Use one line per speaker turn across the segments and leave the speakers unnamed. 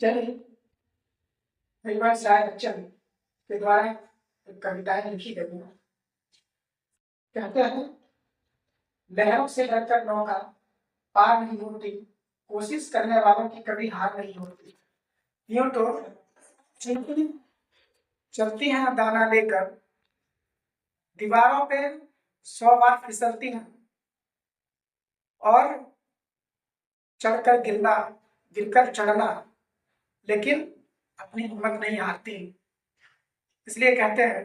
चलिए, हरिवंश राय बच्चन के द्वारा एक कविताएं लिखी गई हैं। कहते हैं, लहरों से डरकर नौका पार नहीं होती, कोशिश करने वालों की कभी हार नहीं होती। यूं तो चलती हैं दाना लेकर, दीवारों पे 100 बार फिसलती हैं और चढ़कर गिरना, गिरकर चढ़ना, लेकिन अपनी हिम्मत नहीं हारती। इसलिए कहते हैं,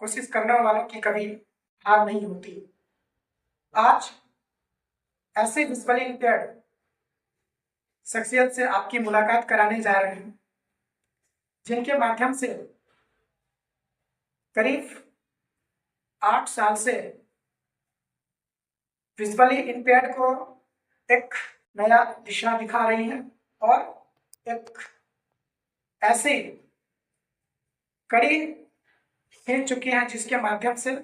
कोशिश करने वालों की कभी हार नहीं होती। आज ऐसे विजुअली इंपेयर्ड शख्सियत से आपकी मुलाकात कराने जा रहे हैं, जिनके माध्यम से करीब 8 साल से विजुअली इंपेयर्ड को एक नया दिशा दिखा रही हैं और एक ऐसी कड़ी खींच चुकी हैं जिसके माध्यम से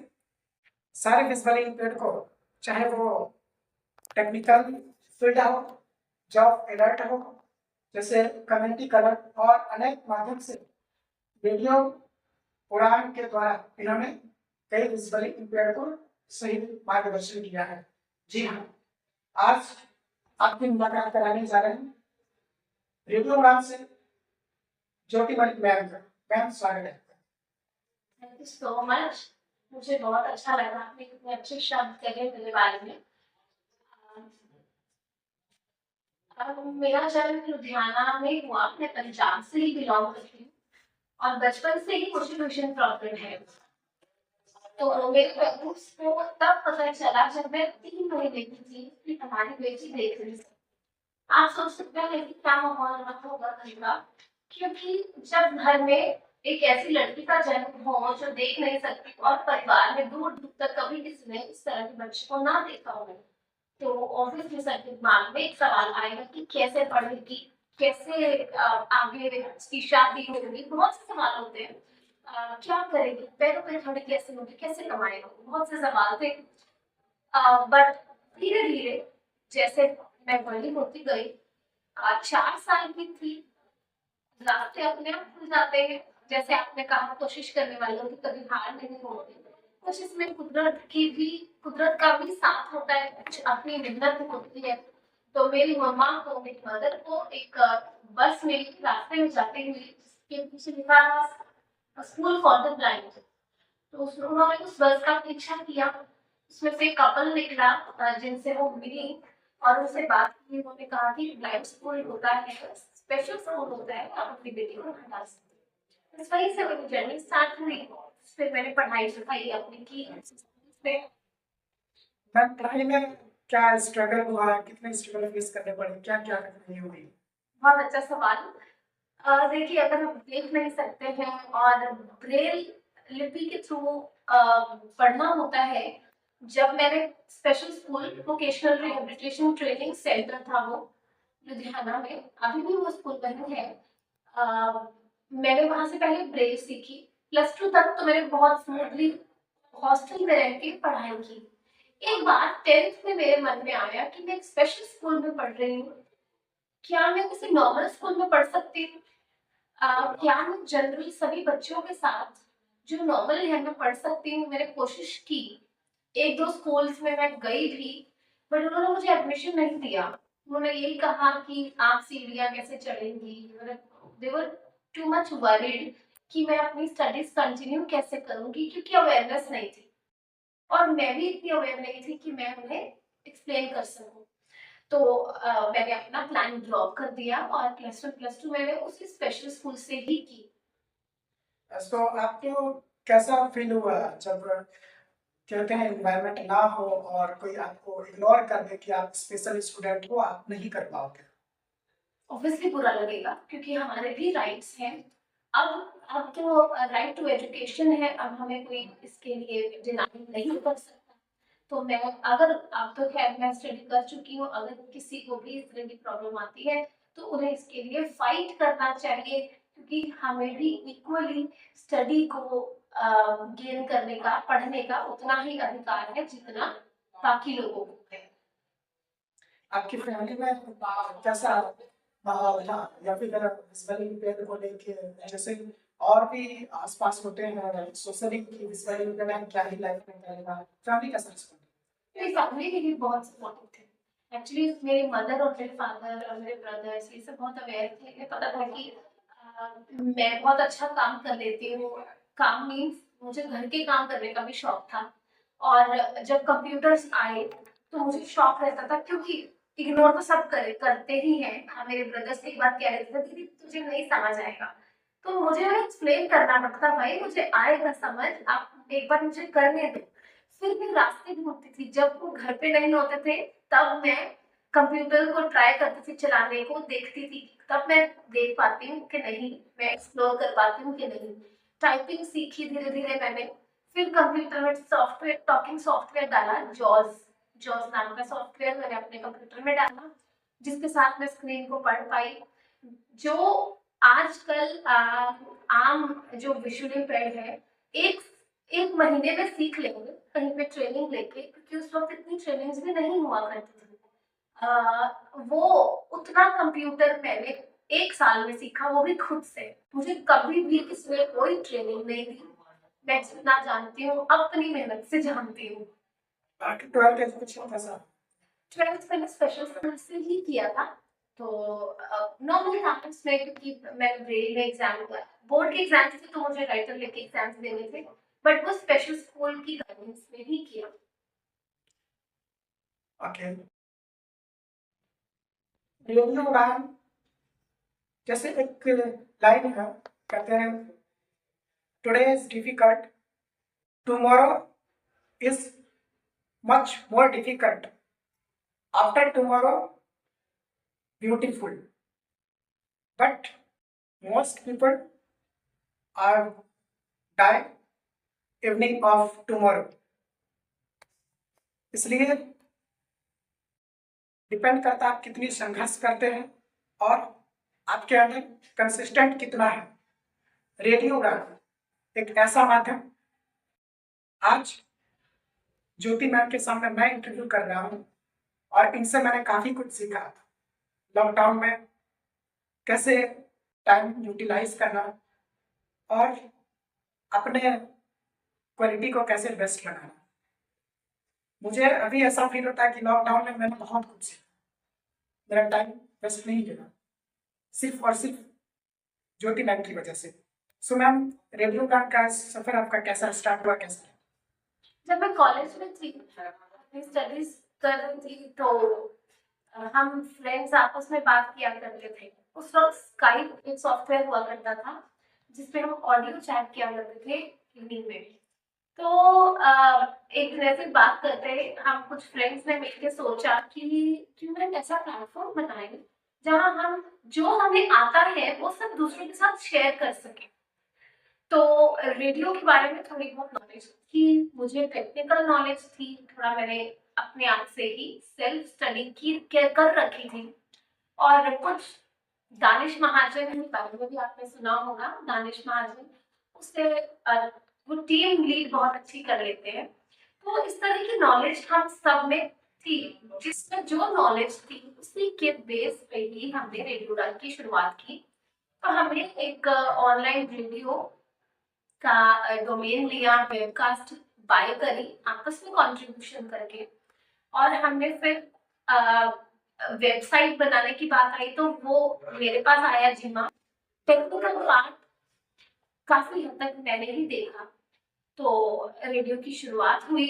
सारे विजुअली इंपेयर्ड को, चाहे वो टेक्निकल फील्ड हो, जॉब अलर्ट हो, जैसे कम्युनिटी कलर और अनेक माध्यम से रेडियो उड़ान के द्वारा इन्होंने कई विजुअली इंपेयर्ड को सही मार्गदर्शन किया है। जी हाँ, आज आपकी मुलाकात कराने जा रहे हैं रेडियो उड़ान से ज्योति मलिक मैम का। मैम, स्वागत है।
Thank you so much. मुझे बहुत अच्छा लगा आपने इतने अच्छे शब्द कहे मेरे बारे में। मेरा जन्म लुधियाना में हुआ। मैं पंजाब से ही बिलोंग करती हूँ और बचपन से ही मुझे ट्यूशन प्रॉब्लम है। तो मेरे पेरेंट्स को तब पता चला जब मैं 3 महीने की थी कि हमारी बेटी देख रही है। आप सोच सकते हैं कि क्या माहौल रहा होगा घर का, क्योंकि जब घर में एक ऐसी लड़की का जन्म हो जो देख नहीं सकती और परिवार में दूर दूर तक कभी किसी ने इस तरह के बच्चे को ना देखा हो, तो ऑब्वियसली सबके दिमाग में एक सवाल आएगा कि कैसे पढ़ेगी, कैसे आगे इसकी शादी होगी। बहुत से सवाल होते हैं। क्या करेगी, पैरों पे खड़ी कैसे होगी, कैसे कमाएगी, बहुत से सवाल थे। बट धीरे धीरे जैसे मैं बड़ी होती गई, 4 साल की थी, रास्ते अपने आप खुल जाते हैं। जैसे आपने कहा, कोशिश करने वालों की कभी हार नहीं होती। कुछ इसमें कुदरत का भी साथ होता है, कुछ अपनी मेहनत होती है। तो मेरी मम्मा को, मेरी मदर को एक बस में रास्ते में जाते हुए के पीछे लिखा था स्कूल फॉर द ब्लाइंड। तो उन्होंने उस बस का पीछा किया। उसमें से एक कपल निकला जिनसे वो मिली और उनसे बात की। उन्होंने कहा कि ब्लाइंड स्कूल होता है, स्पेशल स्कूल होता है, आप अपनी बेटी को हटा सकते हैं। इस वजह से मेरी जर्नी स्टार्ट हुई। फिर मैंने पढ़ाई लिखाई अपनी की।
मैम, पढ़ाई में क्या स्ट्रगल हुआ, कितने स्ट्रगल फेस करने पड़े, क्या क्या कठिनाई हुई?
बहुत अच्छा सवाल। देखिए, अगर हम देख नहीं सकते हैं और ब्रेल लिपि के थ्रू पढ़ना होता है। जब मैंने special school vocational rehabilitation training centre था वो लुधियाना में, अभी भी वो स्कूल बंद है। मैंने वहां से पहले ब्रेल सीखी। +2 तक तो मैंने बहुत स्मूथली हॉस्टल में रह के पढ़ाई की। एक बार 10th में मेरे मन में आया कि मैं एक स्पेशल स्कूल में पढ़ रही हूँ, क्या मैं किसी नॉर्मल स्कूल में पढ़ सकती हूँ? क्या मैं जनरली सभी बच्चों के साथ जो नॉर्मल है मैं पढ़ सकती हूँ? मैंने कोशिश की, 1-2 स्कूल्स में मैं गई भी, बट उन्होंने मुझे एडमिशन नहीं दिया। उन्होंने यही कहा कि आप सीढ़ियाँ कैसे चढ़ेंगी। दे वर टू मच वरीड कि मैं अपनी स्टडीज कंटिन्यू कैसे करूंगी, क्योंकि अवेयरनेस नहीं थी और मैं भी इतनी अवेयर नहीं थी कि मैं उन्हें एक्सप्लेन कर सकूं। तो मैंने अपना प्लान ड्रॉप कर दिया और +1 +2 मैंने उसी स्पेशल स्कूल से ही की।
तो आपको कैसा फील हुआ जब कहते हैं एनवायरनमेंट ना हो और कोई आपको इग्नोर कर दे कि आप स्पेशल स्टूडेंट हो, आप नहीं कर पाओगे?
ऑब्वियसली बुरा लगेगा, क्योंकि हमारे भी राइट्स हैं। अब तो राइट टू एजुकेशन है, अब हमें कोई इसके लिए डिनाई नहीं कर सकता। तो मैं, अगर अब तो खैर मैं स्टडी कर चुकी हूँ, अगर किसी को भी इस तरह की प्रॉब्लम आती है तो उन्हें इसके लिए फाइट करना चाहिए, क्योंकि हमें भी इक्वली स्टडी को गेन करने का, पढ़ने का उतना ही अधिकार है जितना बाकी लोगों को है।
आपकी फैमिली में कैसा हाँ, या फिर विजुअली इम्पेयर्ड को लेके जैसे और भी आसपास होते हैं सोशली विजुअली इम्पेयर्ड है, क्या ही लाइफ में करेगा, फैमिली कैसा रिस्पॉन्ड?
मेरी फैमिली के लिए बहुत सपोर्टिव थे। एक्चुअली मेरे मदर और मेरे फादर और मेरे ब्रदर्स ये सब बहुत अवेयर थे। इन्हें पता था कि मैं बहुत अच्छा काम कर लेती हूँ। काम मीन्स मुझे घर के काम करने का भी शौक था। और जब कंप्यूटर्स आए तो मुझे शौक रहता था, क्योंकि इग्नोर तो सब करते ही हैं। मेरे ब्रदर्स एक बार कह रहे थे, दीदी तुझे नहीं समझ आएगा, तो मुझे एक्सप्लेन करना पड़ता, भाई मुझे आएगा समझ, आप एक बार मुझे करने दो। फिर मैं रास्ते ढूंढती थी। जब वो घर पे नहीं होते थे तब मैं कंप्यूटर को ट्राई करती थी चलाने को, देखती थी तब मैं देख पाती हूँ कि नहीं, मैं एक्सप्लोर कर पाती हूँ कि नहीं। टाइपिंग सीखी धीरे धीरे मैंने। फिर कंप्यूटर में सॉफ्टवेयर, टॉकिंग सॉफ्टवेयर डाला, जॉज जॉज नाम का सॉफ्टवेयर मैंने अपने कंप्यूटर में डाला, जिसके साथ मैं स्क्रीन को पढ़ पाई। जो आजकल आम जो विजुअल इम्पेयर्ड है, एक एक महीने में सीख लेंगे कहीं पे ट्रेनिंग लेके, क्योंकि उस वक्त इतनी ट्रेनिंग्स भी नहीं हुआ करती थी। वो उतना कंप्यूटर मैंने एक साल में सीखा, वो भी खुद से। मुझे कभी भी इसमें कोई ट्रेनिंग नहीं दी। मैं जितना जानती हूँ अपनी मेहनत से जानती हूँ।
बाकी 12th एजुकेशन कैसा?
12th मैंने स्पेशल स्कूल से ही किया था। तो नॉर्मल था उसमें, क्योंकि मैं ग्रेड में एग्जाम हुआ, बोर्ड के एग्जाम थे तो मुझे राइटर लेके एग्जाम्स देने थे, बट वो स्पेशल स्कूल की गाइडेंस में ही किया।
ओके, रेडियो उड़ान जैसे एक लाइन है, कहते हैं today is difficult, tomorrow is much more difficult, after tomorrow beautiful, but most people are die evening of tomorrow. इसलिए डिपेंड करता है आप कितनी संघर्ष करते हैं और आपके अंदर कंसिस्टेंट कितना है। रेडियो उड़ान एक ऐसा माध्यम, आज ज्योति मैम के सामने मैं इंटरव्यू कर रहा हूँ और इनसे मैंने काफी कुछ सीखा। लॉकडाउन में कैसे टाइम यूटिलाइज करना और अपने क्वालिटी को कैसे बेस्ट बनाना। मुझे अभी ऐसा फील होता है कि लॉकडाउन में मैंने बहुत कुछ सीखा, मेरा टाइम वेस्ट नहीं गया, सिर्फ और सिर्फ ज्योति मैम की वजह से। सो मैम, रेडियो गान का सफर आपका कैसा स्टार्ट हुआ, कैसे?
जब मैं कॉलेज में थी, अपनी स्टडीज कर रही थी, तो हम फ्रेंड्स आपस में बात किया करते थे। उस वक्त स्काइप एक सॉफ्टवेयर हुआ करता था जिसपे हम ऑडियो चैट किया करते थे इवनिंग में। तो एक दिन ऐसे बात करते हम कुछ फ्रेंड्स ने मिलकर सोचा कि क्यों ना ऐसा प्लेटफॉर्म बनाए जहां हम जो हमें आता है वो सब दूसरों के साथ शेयर कर सके। तो रेडियो के बारे में थोड़ी बहुत नॉलेज थी, मुझे टेक्निकल नॉलेज थी, थोड़ा मैंने अपने आप से ही सेल्फ स्टडी की कर रखी थी। और कुछ दानिश महाजन के बारे में भी आपने सुना होगा, दानिश महाजन, उससे वो टीम लीड बहुत अच्छी कर लेते हैं। तो इस तरह की नॉलेज हम सब में थी। जिसमें जो नॉलेज थी उसी के बेस पे ही हमने रेडियो डाल की शुरुआत की। तो हमने एक ऑनलाइन रेडियो का डोमेन लिया, वेबकास्ट बाय करी आपस में कंट्रीब्यूशन करके, और हमने फिर वेबसाइट बनाने की बात आई तो वो मेरे पास आया जिम्मा। टेक्निकल पार्ट काफी हद तक मैंने ही देखा। तो रेडियो की शुरुआत हुई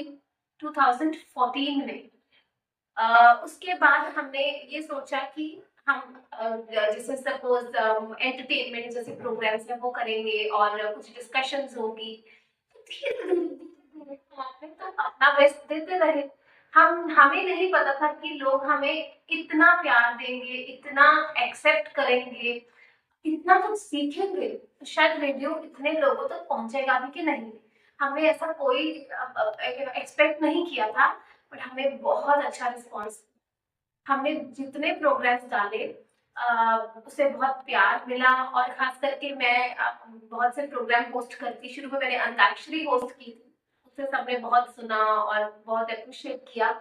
2014 में। उसके बाद हमने ये सोचा कि हम जैसे सपोज एंटरटेनमेंट जैसे प्रोग्राम्स है वो करेंगे और कुछ डिस्कशंस होगी। तो धीरे धीरे हमने तो अपना बेस्ट देते रहे। हमें नहीं पता था कि लोग हमें इतना प्यार देंगे, इतना एक्सेप्ट करेंगे, इतना कुछ सीखेंगे। तो शायद रेडियो इतने लोगों तक पहुंचेगा भी कि नहीं, हमने ऐसा कोई एक्सपेक्ट नहीं किया था। बट हमें बहुत अच्छा रिस्पॉन्स, हमने जितने प्रोग्राम्स डाले उसे बहुत प्यार मिला। और खास करके मैं बहुत से प्रोग्राम होस्ट करती, शुरू में मैंने अंताक्षरी होस्ट की थी, उसे सबने बहुत सुना और बहुत अप्रिशिएट किया।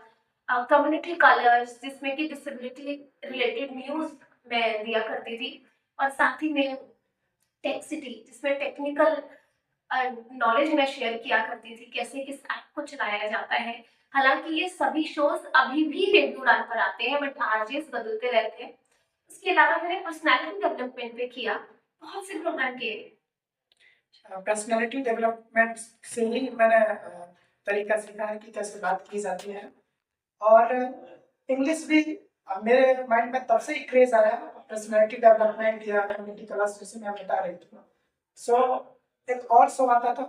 कम्युनिटी कलर्स जिसमें कि डिसेबिलिटी रिलेटेड न्यूज मैं दिया करती थी, और साथ ही में टेक सिटी जिसमें टेक्निकल नॉलेज मैं शेयर किया करती थी, कैसे किस ऐप को चलाया जाता है। हालांकि ये सभी शोज अभी भी रेडियो उड़ान पर आते हैं, बट आरजेस बदलते रहते हैं। इसके अलावा मैंने पर्सनालिटी डेवलपमेंट पे किया, बहुत से प्रोग्राम किए।
पर्सनालिटी डेवलपमेंट से ही मैंने तरीका सीखा है कि कैसे बात की जाती है। और इंग्लिश भी मेरे माइंड में तब से ही क्रेज आया, पर्सनालिटी डेवलपमेंट या कम्युनिटी क्लास जैसे मैं बता रही थी। सो एक और शो आता था,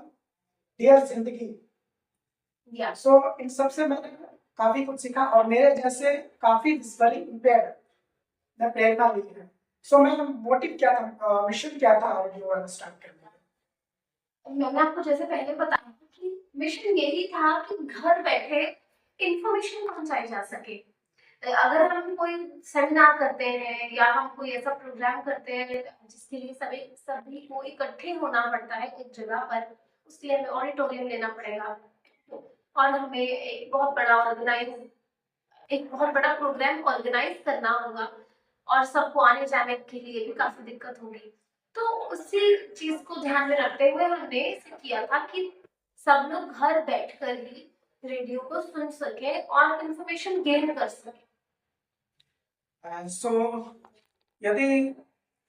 डियर जिंदगी।
या
सो इन सब से मैंने काफी कुछ सीखा, और मेरे जैसे काफी विजुअली इम्पेयर्ड ने प्रेरणा ली है। सो मेरा मोटिव क्या था, मिशन क्या था ऑडियो स्टार्ट करने का?
मैंने आपको जैसे पहले बताया कि मिशन यही था कि घर बैठे इंफॉर्मेशन पहुंचाई जा सके। अगर हम कोई सेमिनार करते हैं या हम कोई ऐसा प्रोग्राम करते हैं जिसके लिए सभी सभी को इकट्ठे होना पड़ता है एक जगह पर, उसके लिए हमें ऑडिटोरियम लेना पड़ेगा, और हमें एक बहुत बड़ा प्रोग्राम ऑर्गेनाइज करना होगा, और सबको आने जाने के लिए भी काफी दिक्कत होगी। तो उसी चीज को ध्यान में रखते हुए हमने इसे किया था कि सब लोग घर बैठकर ही रेडियो को सुन सके और इंफॉर्मेशन गेन कर सके।
सो यदि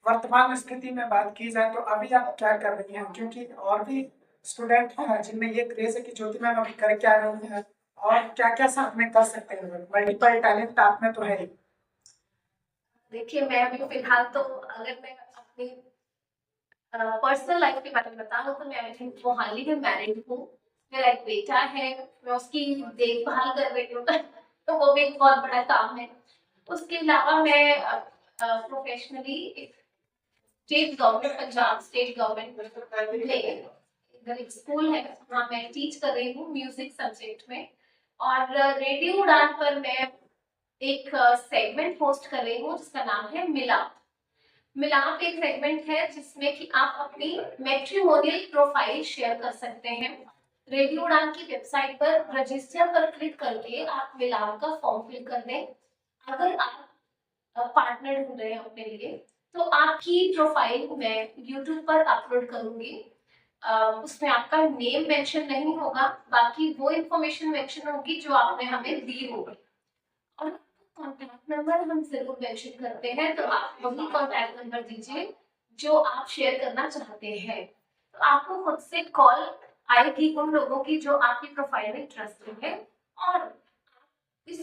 वर्तमान स्थिति में बात की जाए तो अभी आप क्या कर रही हैं? क्योंकि और भी स्टूडेंट हैं जिनमें ये क्रेज है कि ज्योति मैम अभी कर क्या रही हैं और क्या क्या साथ में कर सकते हैं। मल्टीपल टैलेंट आप में तो है ही।
देखिए, मैं अभी फिलहाल तो अगर मैं अपनी पर्सनल लाइफ के बारे में बताऊं तो मैं अभी वो हाल ही में मैरिड हूँ। मेरा एक बेटा है, मैं उसकी देखभाल कर रही हूँ तो वो भी एक बहुत बड़ा काम है। उसके अलावा मैं professionally state government, Punjab state government में इधर एक स्कूल है, वहाँ मैं टीच कर रही हूँ म्यूजिक सब्जेक्ट में। और रेडियो उड़ान पर मैं एक सेगमेंट होस्ट कर रही हूँ जिसका नाम है मिलाप। मिलाप एक सेगमेंट है जिसमें कि आप अपनी मैट्रिमोनियल प्रोफाइल शेयर कर सकते हैं। रेडियो उड़ान की वेबसाइट पर रजिस्टर पर क्लिक करके आप मिलाप का फॉर्म फिल कर दें। अगर आप पार्टनर ढूंढ रहे हैं अपने लिए तो आपकी प्रोफाइल मैं यूट्यूब पर अपलोड करूंगी। उसमें आपका नेम मेंशन नहीं होगा, बाकी वो इन्फॉर्मेशन मेंशन होगी जो आपने हमें दी होगी। और कॉन्टैक्ट नंबर हम जरूर मेंशन करते हैं, तो आप वही कॉन्टैक्ट नंबर दीजिए जो आप शेयर करना चाहते हैं। तो आपको खुद से कॉल आएगी उन लोगों की जो आपकी प्रोफाइल में इंटरेस्टेड है। और इस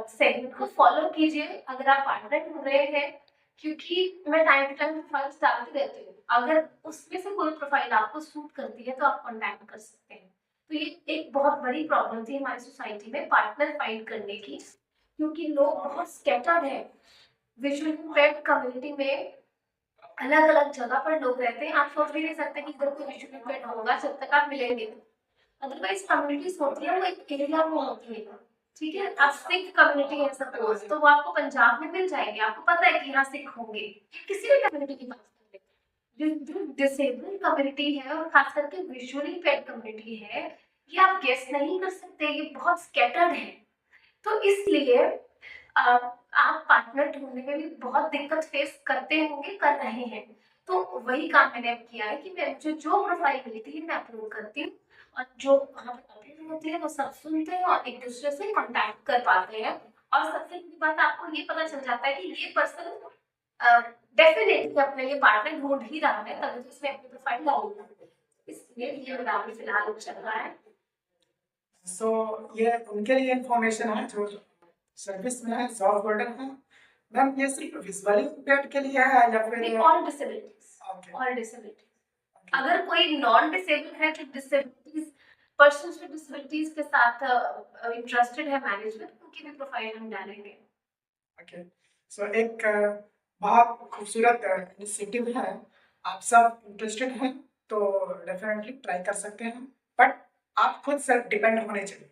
सेगमेंट को फॉलो कीजिए अगर आप पार्टनर ढूंढ रहे हैं, क्योंकि मैं टाइम टू टाइम प्रोफाइल डालती रहती हूँ। अगर उसमें से कोई प्रोफाइल आपको सूट करती है तो आप कॉन्टैक्ट कर सकते हैं। तो ये एक बहुत बड़ी प्रॉब्लम थी हमारी सोसाइटी में पार्टनर फाइंड करने की, क्योंकि लोग बहुत स्कैटर्ड है। विजुअल इम्पेयर्ड कम्युनिटी में अलग अलग जगह पर लोग रहते हैं। आप सोच भी नहीं सकते कि इधर कोई विजुअल इम्पेयर्ड होगा जब तक आप मिलेंगे। अदरवाइज कम्युनिटीज होती है वो एक एरिया में होती है, ठीक है। अब सिख कम्युनिटी है सपोज, तो वो आपको पंजाब में मिल जाएंगे, आपको पता है कि यहाँ सिख होंगे। किसी भी कम्युनिटी की बात करें, जो डिसेबल कम्युनिटी है और खास करके विजुअली इम्पेयर्ड कम्युनिटी है, ये आप गेस नहीं कर सकते, ये बहुत स्कैटर्ड है। तो इसलिए आप पार्टनर ढूंढने में भी बहुत दिक्कत फेस करते होंगे, कर रहे हैं। तो वही काम मैंने अब किया है कि मैं मुझे जो प्रोफाइल मिलती है मैं अपलोड करती हूँ, और जो वहाँ पर अपडेट होते हैं वो सब सुनते हैं और एक दूसरे से कांटेक्ट कर पाते हैं। और सबसे बड़ी बात, आपको ये पता चल जाता है कि ये पर्सन डेफिनेटली अपने लिए पार्टनर ढूंढ ही रहा है, तभी तो उसने अपनी प्रोफाइल डाली है। इसलिए ये मेरा अभी फिलहाल चल रहा है।
सो ये उनके लिए इंफॉर्मेशन है जो सर्विस में है, जॉब होल्डर है। मैम ये सिर्फ विजुअली इम्पेयर्ड के लिए है या फिर
ऑल डिसेबिलिटीज, ऑल डिसेबिलिटीज। अगर कोई नॉन डिसेबल है जो डिसेबिलिटीज पर्सन विद डिसेबिलिटीज के साथ इंटरेस्टेड है मैनेजमेंट, उनकी भी प्रोफाइल हम डालेंगे।
ओके। सो एक बहुत खूबसूरत इनिशिएटिव है। आप सब इंटरेस्टेड हैं तो डेफिनेटली ट्राई कर सकते हैं, बट आप खुद सेल्फ डिपेंड होने चाहिए।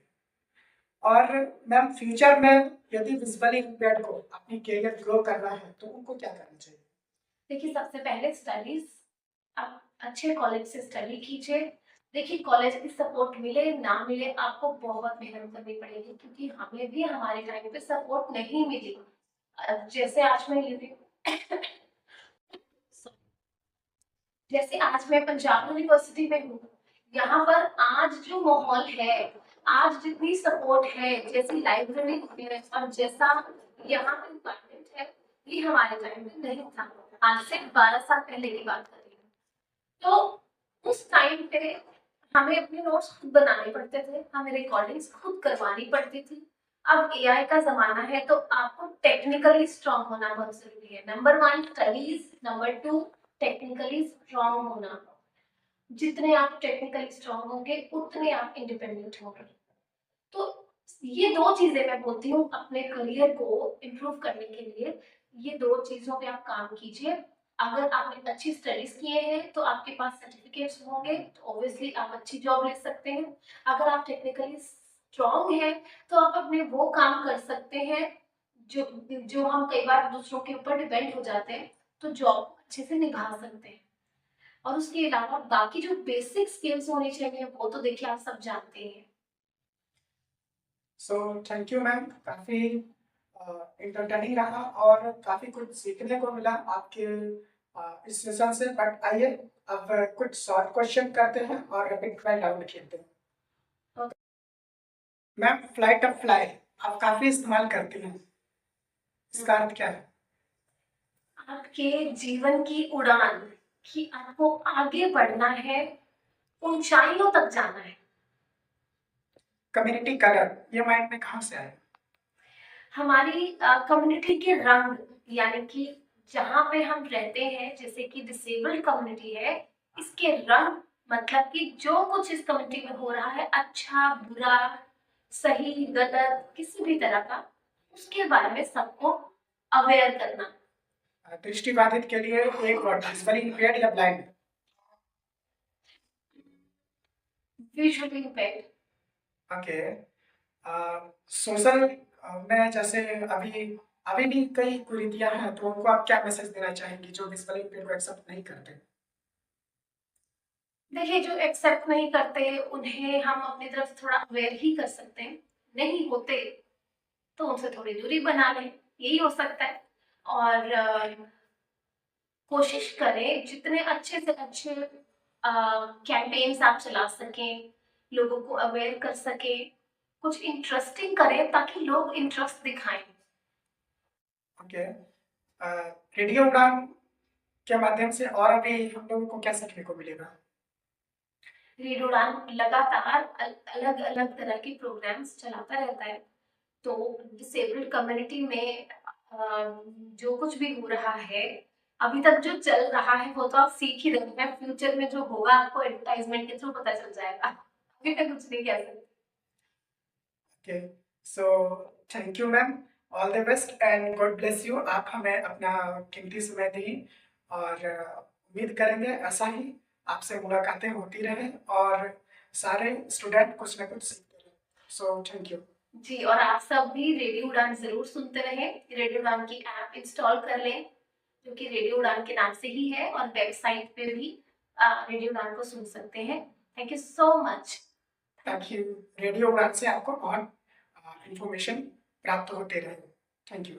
और मैम फ्यूचर में यदि विजुअली इम्पेयर्ड को अपनी करियर ग्रो करना है तो उनको क्या करना चाहिए?
देखिए, सबसे पहले स्टडीज, आप अच्छे कॉलेज से स्टडी कीजिए। देखिए, कॉलेज की सपोर्ट मिले ना मिले आपको बहुत मेहनत करनी पड़ेगी, क्योंकि हमें भी हमारे टाइम पे सपोर्ट नहीं मिली। जैसे आज मैं जैसे आज मैं पंजाब यूनिवर्सिटी में हूँ, यहाँ पर आज जो माहौल है, आज जितनी सपोर्ट है, जैसी लाइब्रेरी है और जैसा यहाँ पे इन्वायरमेंट है, ये हमारे टाइम में नहीं था। आज से 12 साल पहले की बात कर रही हूँ। तो उस टाइम पे हमें अपने नोट्स खुद बनाने पड़ते थे, हमें रिकॉर्डिंग्स खुद करवानी पड़ती थी। अब एआई का जमाना है तो आपको टेक्निकली स्ट्रांग होना बहुत जरूरी है। Number 1 studies, number 2 technically strong होना। जितने आप टेक्निकली स्ट्रांग होंगे उतने आप इंडिपेंडेंट होंगे। तो ये दो चीजें मैं बोलती हूँ अपने करियर को इम्प्रूव करने के लिए, ये दो चीजों पे आप काम कीजिए। अगर आपने अच्छी स्टडीज किए हैं तो आपके पास सर्टिफिकेट्स होंगे तो ऑब्वियसली आप अच्छी जॉब ले सकते हैं। अगर आप टेक्निकली स्ट्रांग हैं तो आप अपने वो काम कर सकते हैं जो जो हम कई बार दूसरों के ऊपर डिपेंड हो जाते हैं, तो जॉब अच्छे से निभा सकते हैं। और उसके अलावा बाकी जो बेसिक स्किल्स होनी चाहिए वो तो देखिए आप सब जानते हैं।
सो थैंक यू मैम, काफ़ी इंटरटेनिंग रहा और काफ़ी कुछ सीखने को मिला आपके इस सेशन से। बट आइए अब कुछ शॉर्ट क्वेश्चन करते हैं और रैपिड फायर राउंड खेलते हैं। मैम, फ्लाइट ऑफ फ्लाई आप काफ़ी इस्तेमाल करती हैं, इसका अर्थ क्या है?
आपके जीवन की उड़ान, कि आपको आगे बढ़ना है, ऊंचाइयों तक जाना है।
कम्युनिटी कलर ये माइंड में कहाँ से आया?
हमारी कम्युनिटी के रंग, यानी कि जहाँ पे हम रहते हैं, जैसे कि डिसेबल्ड कम्युनिटी है, इसके रंग, मतलब कि जो कुछ इस कम्युनिटी में हो रहा है, अच्छा बुरा, सही गलत, किसी भी तरह का, उसके बारे में सबको अवेयर करना।
दृष्टिबाधित के लिए एक वर्ड, विजुअली इम्पेयर्ड या blind?
Visually impaired.
Okay. Social में जैसे अभी अभी भी कई कुरीतियां हैं, तो उनको आप क्या मैसेज देना चाहेंगी जो विजुअली इम्पेयर्ड को एक्सेप्ट नहीं करते?
देखिए, जो एक्सेप्ट नहीं करते उन्हें हम अपनी तरफ से थोड़ा अवेयर ही कर सकते हैं। नहीं होते तो उनसे थोड़ी दूरी बना लें, यही हो सकता है। और कोशिश करें जितने अच्छे से अच्छे कैंपेन्स आप चला सकें, लोगों को अवेयर कर सकें, कुछ इंटरेस्टिंग करें ताकि लोग इंटरेस्ट दिखाएं।
ओके। रेडियो उड़ान के माध्यम से और अभी हम लोगों को क्या सीखने को मिलेगा?
रेडियो उड़ान लगातार अलग अलग तरह के प्रोग्राम्स चलाता रहता है। तो डिसेबल्ड कम्युनिटी में जो कुछ भी हो रहा है, अभी तक जो चल रहा है वो तो आप सीख ही रहे हैं। फ्यूचर में जो होगा आपको एडवर्टाइजमेंट के थ्रू पता चल जाएगा। अभी तक कुछ नहीं कह सकते।
Okay, so thank you ma'am, all the best and God bless you. आप हमें अपना कीमती समय दी और उम्मीद करेंगे ऐसा ही आपसे मुलाकातें होती रहें और सारे स्टूडेंट कुछ ना कुछ सीखते रहें। So thank you.
जी, और आप सब भी रेडियो उड़ान जरूर सुनते रहें। रेडियो उड़ान की ऐप इंस्टॉल कर लें, जो कि रेडियो उड़ान के नाम से ही है, और वेबसाइट पे भी रेडियो उड़ान को सुन सकते हैं। Thank you so much.
ताकि रेडियो उड़ान से आपको बहुत इंफॉर्मेशन प्राप्त होते रहे। Thank you.